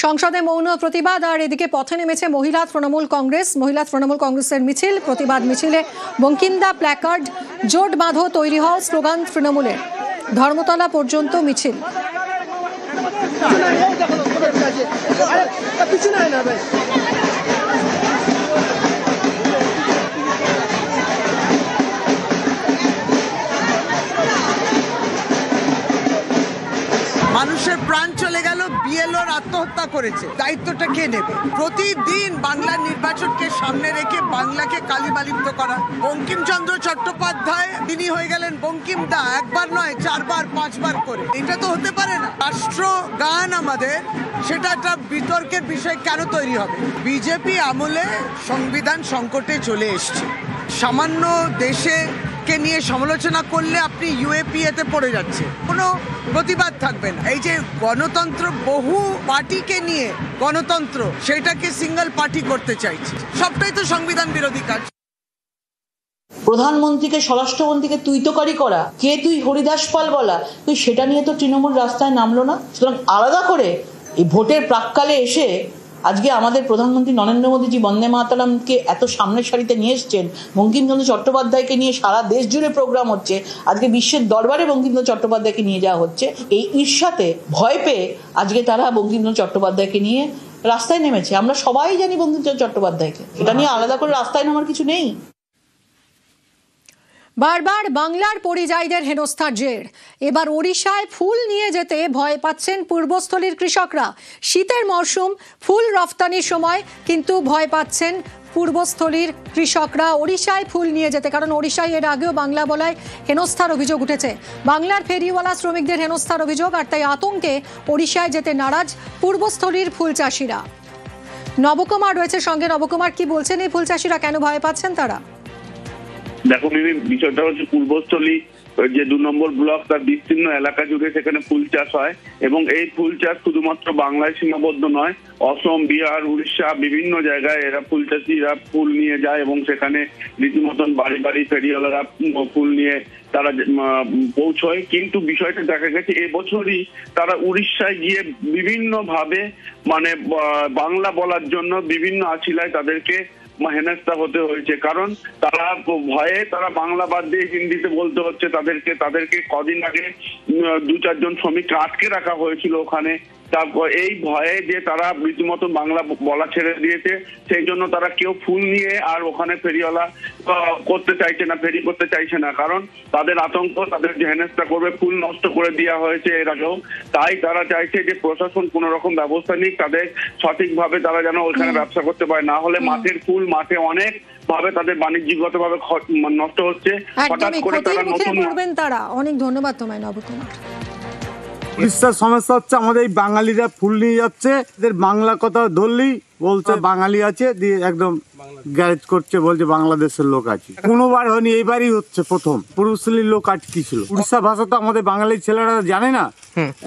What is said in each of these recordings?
সংসদে মৌন প্রতিবাদ আর এদিকে পথে নেমেছে মহিলা তৃণমূল কংগ্রেসের মিছিল। প্রতিবাদ মিছিলে বঙ্কিমদা প্ল্যাকার্ড, জোট বাঁধো তৈরি হও স্লোগান তৃণমূলের। ধর্মতলা পর্যন্ত মিছিল। মানুষের প্রাণ চলে গেল, বিএলওর আত্মহত্যা করেছে, দায়িত্বটা কে নেবে? প্রতিদিন বাংলার নির্বাচনকে সামনে রেখে বাংলাকে কালিমালিপ্ত করা। বঙ্কিমচন্দ্র চট্টোপাধ্যায় তিনি হয়ে গেলেন বঙ্কিমদা, একবার নয় 4 বার 5 বার করে। এটা তো হতে পারে না। রাষ্ট্রগান আমাদের, সেটা একটা বিতর্কের বিষয় কেন তৈরি হবে? বিজেপি আমলে সংবিধান সংকটে চলে এসছে। সামান্য দেশে কে নিয়ে সমালোচনা করলে আপনি ইউএপিএতে পড়ে যাচ্ছে, কোনো প্রতিবাদ থাকবে না। এই যে গণতন্ত্র, বহু পার্টিকে নিয়ে গণতন্ত্র, সেটাকে সিঙ্গেল পার্টি করতে চাইছে, সবটাই তো সংবিধান বিরোধী কাজ। প্রধানমন্ত্রীকে, স্বরাষ্ট্রমন্ত্রীকে তুইতকারী করা, কে তুই হরিদাস পাল বলা, তুই সেটা নিয়ে তো তৃণমূল রাস্তায় নামলো না। সুতরাং আলাদা করে এই ভোটের প্রাক্কালে এসে আজকে আমাদের প্রধানমন্ত্রী নরেন্দ্র মোদীজি বন্দে মাতরমকে এত সামনের সারিতে নিয়ে এসছেন, বঙ্কিমচন্দ্র চট্টোপাধ্যায়কে নিয়ে সারা দেশ জুড়ে প্রোগ্রাম হচ্ছে, আজকে বিশ্বের দরবারে বঙ্কিমচন্দ্র চট্টোপাধ্যায়কে নিয়ে যাওয়া হচ্ছে। এই ঈর্ষাতে ভয় পেয়ে আজকে তারা বঙ্কিমচন্দ্র চট্টোপাধ্যায়কে নিয়ে রাস্তায় নেমেছে। আমরা সবাই জানি বঙ্কিমচন্দ্র চট্টোপাধ্যায়কে, এটা নিয়ে আলাদা করে রাস্তায় নামার কিছু নেই। বারবার বাংলার পরিযায়ীদের হেনস্থার জের এবার ওড়িশায় ফুল নিয়ে যেতে ভয় পাচ্ছেন পূর্বস্থলীর কৃষকরা। শীতের মরশুম, ফুল রফতানির সময় কিন্তু ভয় পাচ্ছেন পূর্বস্থলীর কৃষকরা ওড়িশায় ফুল নিয়ে যেতে। কারণ ওড়িশায় এর আগেও বাংলা বলায় হেনস্থার অভিযোগ উঠেছে। বাংলার ফেরিওয়ালা শ্রমিকদের হেনস্থার অভিযোগ, আর তাই আতঙ্কে ওড়িশায় যেতে নারাজ পূর্বস্থলীর ফুল চাষিরা। নবকুমার রয়েছে সঙ্গে। নবকুমার, কি বলছেন এই ফুল চাষিরা, কেন ভয় পাচ্ছেন তারা? দেখো মিমি, বিষয়টা হচ্ছে পূর্বস্থলী যে 2 নম্বর ব্লক, তার বিস্তীর্ণ এলাকা জুড়ে সেখানে ফুল চাষ হয় এবং এই ফুল চাষ শুধুমাত্র বাংলায় সীমাবদ্ধ নয়। অসম, বিহার, উড়িষ্যা বিভিন্ন জায়গায় এরা ফুল চাষিরা ফুল নিয়ে যায় এবং সেখানে রীতিমতন বাড়ি বাড়ি ফেরিওয়ালারা ফুল নিয়ে তারা পৌঁছয়। কিন্তু বিষয়টা দেখা গেছে এবছরই তারা উড়িষ্যায় গিয়ে বিভিন্ন ভাবে মানে বাংলা বলার জন্য বিভিন্ন আছিলায় তাদেরকে হেনস্থা হতে হয়েছে। কারণ তারা ভয়ে তারা বাংলা বাদ দিয়ে হিন্দিতে বলতে হচ্ছে তাদেরকে কদিন আগে 2-4 জন শ্রমিককে আটকে রাখা হয়েছিল ওখানে। তারপর এই ভয়ে যে তারা রীতিমতো বাংলা বলা ছেড়ে দিয়েছে, সেই জন্য তারা কেউ ফুল নিয়ে আর ওখানে ফেরিওয়ালা করতে চাইছে না, ফেরি করতে চাইছে না। কারণ তাদের আতঙ্ক, তাদের যে হেনস্থা করবে, ফুল নষ্ট করে দেওয়া হয়েছে এর আগেও। তাই তারা চাইছে যে প্রশাসন কোন রকম ব্যবস্থা নিক, তাদের সঠিকভাবে তারা যেন ওখানে ব্যবসা করতে পারে। না হলে মাঠের ফুল মাঠে অনেক ভাবে তাদের বাণিজ্যিকগত ভাবে নষ্ট হচ্ছে। হঠাৎ করে তারা নতুন তারা। অনেক ধন্যবাদ তোমায় নবকুমার। উড়িষ্যার সমস্যা হচ্ছে আমাদের এই বাঙালিরা ফুল নিয়ে যাচ্ছে, এদের বাংলা কথা ধরলেই বলছে বাঙালি আছে, দিয়ে একদম গ্যারেজ করছে, বলছে বাংলাদেশের লোক আছে। কোনোবার হয়নি, এইবারই হচ্ছে প্রথম। পূর্বস্থলীর লোক আটকি ছিল। উড়িষ্যা ভাষা তো আমাদের বাঙালি ছেলেরা জানে না,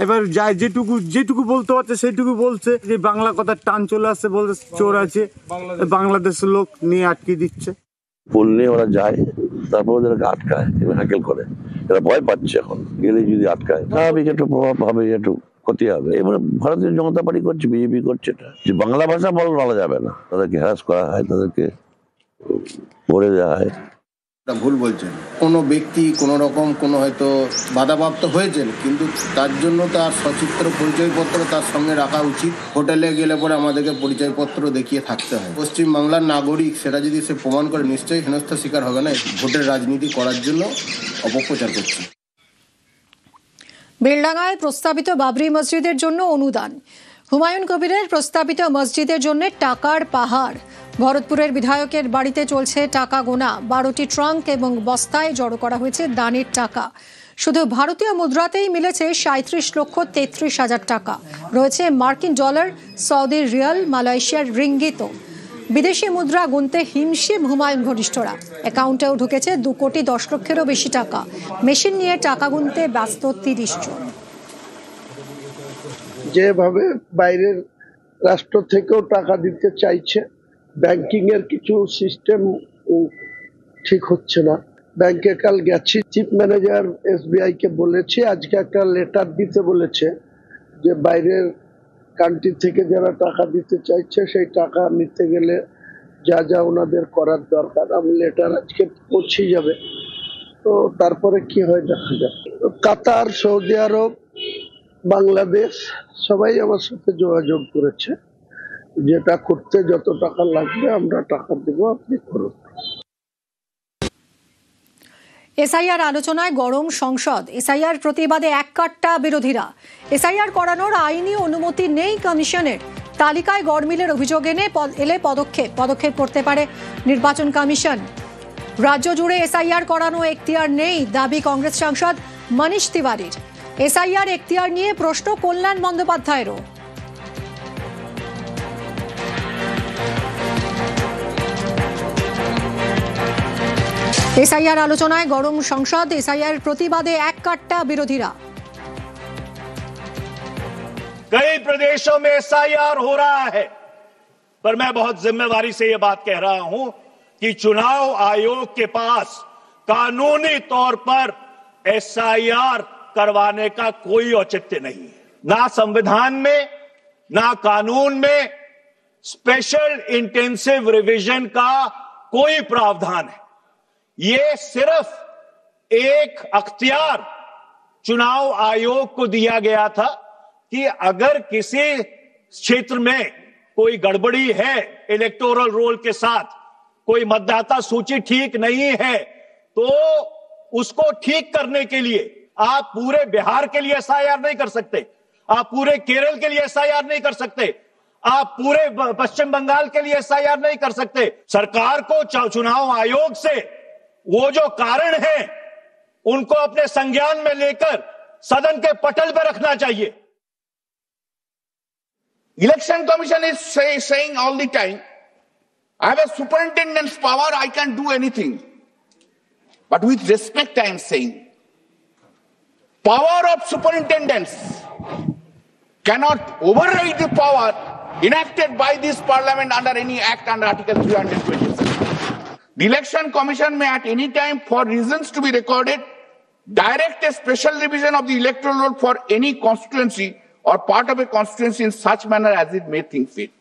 এবার যায় যেটুকু বলতে পারছে সেইটুকু বলছে, যে বাংলা কথার টান চলে আসছে, বলছে চোর আছে, বাংলাদেশের লোক নিয়ে আটকে দিচ্ছে। ফুল নিয়ে ওরা যায়, তারপর ওদেরকে আটকায় এবং হ্যাকেল করে। এরা ভয় পাচ্ছে, এখন গেলে যদি আটকায় স্বাভাবিক একটু প্রভাব হবে, একটু ক্ষতি হবে। এবার ভারতীয় জনতা পার্টি করছে, বিজেপি করছে এটা, যে বাংলা ভাষা বলা যাবে না, তাদেরকে হ্যারাস করা হয়, তাদেরকে ভরে দেওয়া হয়। ভুল বলছেন। কোনো ব্যক্তি কোনো রকম কোনো হয়তো বাধাপ্রাপ্ত হয়েছেন, কিন্তু তার জন্য তার সচিত্র পরিচয়পত্র তার সঙ্গে রাখা উচিত। হোটেলে গেলে পরে আমাদেরকে পরিচয়পত্র দেখিয়ে থাকতে হয়। পশ্চিম বাংলার নাগরিক, সেটা যদি সে প্রমাণ করে, নিশ্চয়ই হেনস্থার শিকার হবে না। ভোটের রাজনীতি করার জন্য অপপ্রচার করছে। বেলডাঙ্গায় প্রস্তাবিত বাবরি মসজিদের জন্য অনুদান। হুমায়ুন কবিরের প্রস্তাবিত মসজিদের জন্য টাকার পাহাড়। ভরতপুরের বিধায়কের বাড়িতে চলছে টাকা গোনা। 12টি ট্রাঙ্ক এবং বস্তায় জড়ো করা হয়েছে দানের টাকা। শুধু ভারতীয় মুদ্রাতেই মিলেছে 37,33,000 টাকা। রয়েছে মার্কিন ডলার, সৌদি রিয়াল, মালয়েশিয়ার রিঙ্গিতও। বিদেশি মুদ্রা গুনতে হিমশিম হুমায়ুন ঘনিষ্ঠরা। অ্যাকাউন্টেও ঢুকেছে 2 কোটি 10 লক্ষেরও বেশি টাকা। মেশিন নিয়ে টাকা গুনতে ব্যস্ত 30 জন। যেভাবে বাইরের রাষ্ট্র থেকেও টাকা দিতে চাইছে, ব্যাংকিং এর কিছু সিস্টেম ঠিক হচ্ছে না। ব্যাংকে কাল গেছি, চিফ ম্যানেজার SBI কে বলেছে আজকে একটা লেটার দিতে বলেছে, যে বাইরের কান্ট্রি থেকে যারা টাকা দিতে চাইছে সেই টাকা নিতে গেলে যা যা ওনাদের করার দরকার, আমি লেটার আজকে পৌঁছে যাবে, তো তারপরে কি হয় দেখা যাবে। কাতার, সৌদি আরব, বাংলাদেশ সবাই আমার সাথে যোগাযোগ করেছে, যেটা করতে যত টাকা লাগবে আমরা টাকা দেবো, আপনি করুন। এসআইআর আলোচনায় গরম সংসদ। এসআইআর প্রতিবাদে এককাট্টা বিরোধীরা। এসআইআর করানোর আইনি অনুমতি নেই কমিশনের। তালিকায় গড়মিলের অভিযোগ এলে পদক্ষেপ করতে পারে নির্বাচন কমিশন। রাজ্য জুড়ে এসআইআর করানো এখতিয়ার নেই, দাবি কংগ্রেস সাংসদ মনীষ তিওয়ারির। এসআইআর এখতিয়ার নিয়ে প্রশ্ন কল্যাণ বন্দ্যোপাধ্যায়েরও। এসআইআর আলোচনায় গরম সংসদ। এসআইআর প্রতিবাদে এককাট্টা বিরোধীরা। कई प्रदेशों में एसआईआर हो रहा है, पर मैं बहुत जिम्मेदारी से यह बात कह रहा हूं कि चुनाव आयोग के पास कानूनी तौर पर एसआईआर करवाने का कोई औचित्य नहीं है। ना संविधान में ना कानून में स्पेशल इंटेंसिव रिवीजन का कोई प्रावधान है। ये सिर्फ एक अख्तियार चुनाव आयोग को दिया गया था कि अगर किसी क्षेत्र में कोई गड़बड़ी है इलेक्टोरल रोल के साथ, कोई मतदाता सूची ठीक नहीं है, तो उसको ठीक करने के लिए आप पूरे बिहार के लिए एसआईआर नहीं कर सकते, आप पूरे केरल के लिए एसआईआर नहीं कर सकते, आप पूरे पश्चिम बंगाल के लिए एसआईआर नहीं कर सकते। सरकार को चुनाव आयोग से वो जो कारण है उनको अपने संज्ञान में लेकर सदन के पटल पर रखना चाहिए। Election Commission is saying all the time, I have a superintendent's power, I can do anything. But with respect, I am saying, power of superintendents cannot override the power enacted by this parliament under any act under Article 326. The Election Commission may at any time, for reasons to be recorded, direct a special revision of the electoral roll for any constituency or part of a constituency in such manner as it may think fit.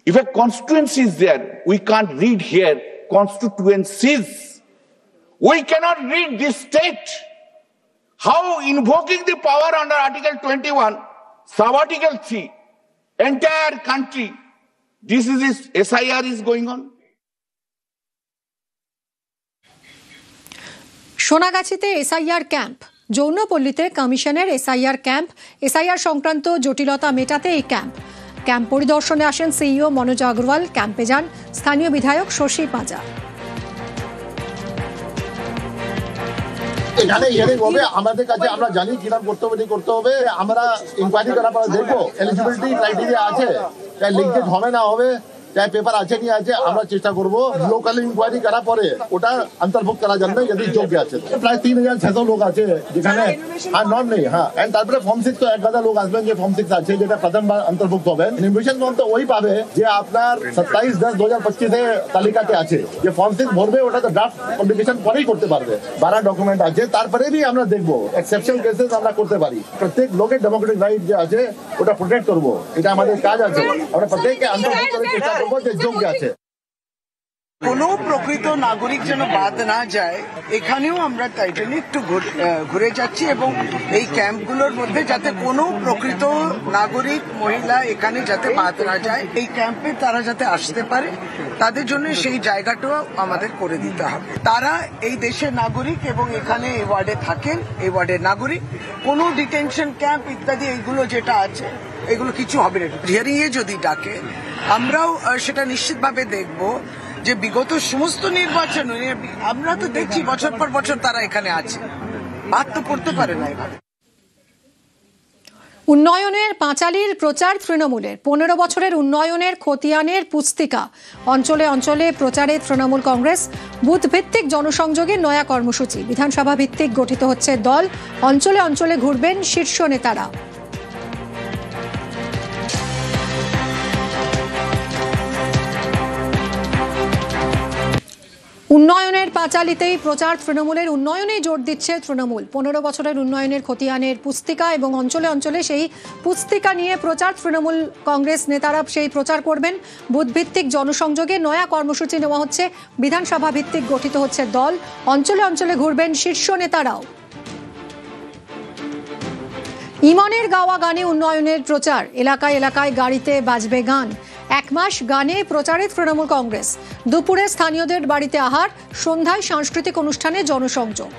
If a constituency is there, we can't read here constituencies. We cannot read this state. How invoking the power under Article 21, sub-article 3, entire country, this SIR is going on. সোনাগাছিতে SIR camp. যৌনপল্লীতে কমিশনের SIR camp. SIR সংক্রান্ত জটিলতা মেটাতে এই camp পরিদর্শনে আসেন CEO Manoj Agarwal. ক্যাম্পে যান স্থানীয় বিধায়ক শশী পাঁজা। এখানে হিয়ারিং হবে, আমাদের কাছে আমরা জানি কিরকম করতে হবে করতে হবে, আমরা ইনকোয়ারি করার পরে দেখবো এলিজিবিলিটি ক্রাইটেরিয়া আছে, চাই লিঙ্কেজ হবে না হবে, চাই পেপার আছে কি আছে, আমরা চেষ্টা করবো লোকাল ইনকোয়ারি করার পরে ওটা অন্তর্ভুক্ত করার জন্য যদি যোগ্য আছে। প্রায় 3600 লোক আছে যেখানে নন নেই, হ্যাঁ। তারপরে ফর্ম 6 তো 1000 লোক আসবেন যে ফর্ম 6 আছে, যেটা প্রথমবার অন্তর্ভুক্ত হবেন। ইনভিটেশন ফর্ম তো ওই পাবে যে আপনার 27/10/2025 তালিকাতে আছে, যে ফর্ম 6 ভরবে ওটা তো ড্রাফট পাবলিকেশন পরেই করতে পারবে। 12 ডকুমেন্ট আছে, তারপরে বি আমরা দেখবো এক্সেপশনাল কেসেস আমরা করতে পারি। প্রত্যেক লোকের ডেমোক্রেটিক রাইট যে আছে ওটা প্রোটেক্ট করবো, এটা আমাদের কাজ আছে। আমরা প্রত্যেককে অন্তর্ভুক্ত করে চেষ্টা করবো যে যোগ্য আছে। কোন প্রকৃত নাগরিক যেন বাদ না যায়, এখানেও আমরা তাই জন্য একটু ঘুরে যাচ্ছি এবং এই ক্যাম্পগুলোর মধ্যে যাতে কোনো প্রকৃত নাগরিক মহিলা এখানে যাতে বাদ না যায়, এই ক্যাম্পে তারা যাতে আসতে পারে, তাদের জন্য সেই জায়গাটাও আমাদের করে দিতে হবে। তারা এই দেশের নাগরিক এবং এখানে এই ওয়ার্ডে থাকেন, এই ওয়ার্ডের নাগরিক। কোনো ডিটেনশন ক্যাম্প ইত্যাদি এইগুলো যেটা আছে এগুলো কিছু হবে না। হিয়ারিং এ যদি ডাকে আমরাও সেটা নিশ্চিতভাবে দেখব যে বিগত সমস্ত নির্বাচন আমরা তো দেখছি বছর পর বছর তারা এখানে আছে, বাদ তো পড়তে পারে না। উন্নয়নের পাঁচালীর প্রচার তৃণমূলের। 15 বছরের উন্নয়নের খতিয়ানের পুস্তিকা। অঞ্চলে অঞ্চলে প্রচারে তৃণমূল কংগ্রেস। বুথ ভিত্তিক জনসংযোগে নয়া কর্মসূচি। বিধানসভা ভিত্তিক গঠিত হচ্ছে দল। অঞ্চলে অঞ্চলে ঘুরবেন শীর্ষ নেতারা। উন্নয়নের পাঁচালীতেই প্রচার তৃণমূলের উন্নয়নেই জোর দিচ্ছে তৃণমূল। 15 বছরের উন্নয়নের খতিয়ানের পুস্তিকা এবং অঞ্চলে অঞ্চলে সেই পুস্তিকা নিয়ে প্রচার তৃণমূল কংগ্রেস নেতারা সেই প্রচার করবেন। বুথভিত্তিক জনসংযোগে নয়া কর্মসূচি নেওয়া হচ্ছে, বিধানসভা ভিত্তিক গঠিত হচ্ছে দল, অঞ্চলে অঞ্চলে ঘুরবেন শীর্ষ নেতারাও। ইমনের গাওয়া গানে উন্নয়নের প্রচার, এলাকায় এলাকায় গাড়িতে বাজবে গান। 1 মাস গানে প্রচারে তৃণমূল কংগ্রেস। দুপুরে স্থানীয়দের বাড়িতে আহার, সন্ধ্যায় সাংস্কৃতিক অনুষ্ঠানে জনসংযোগ।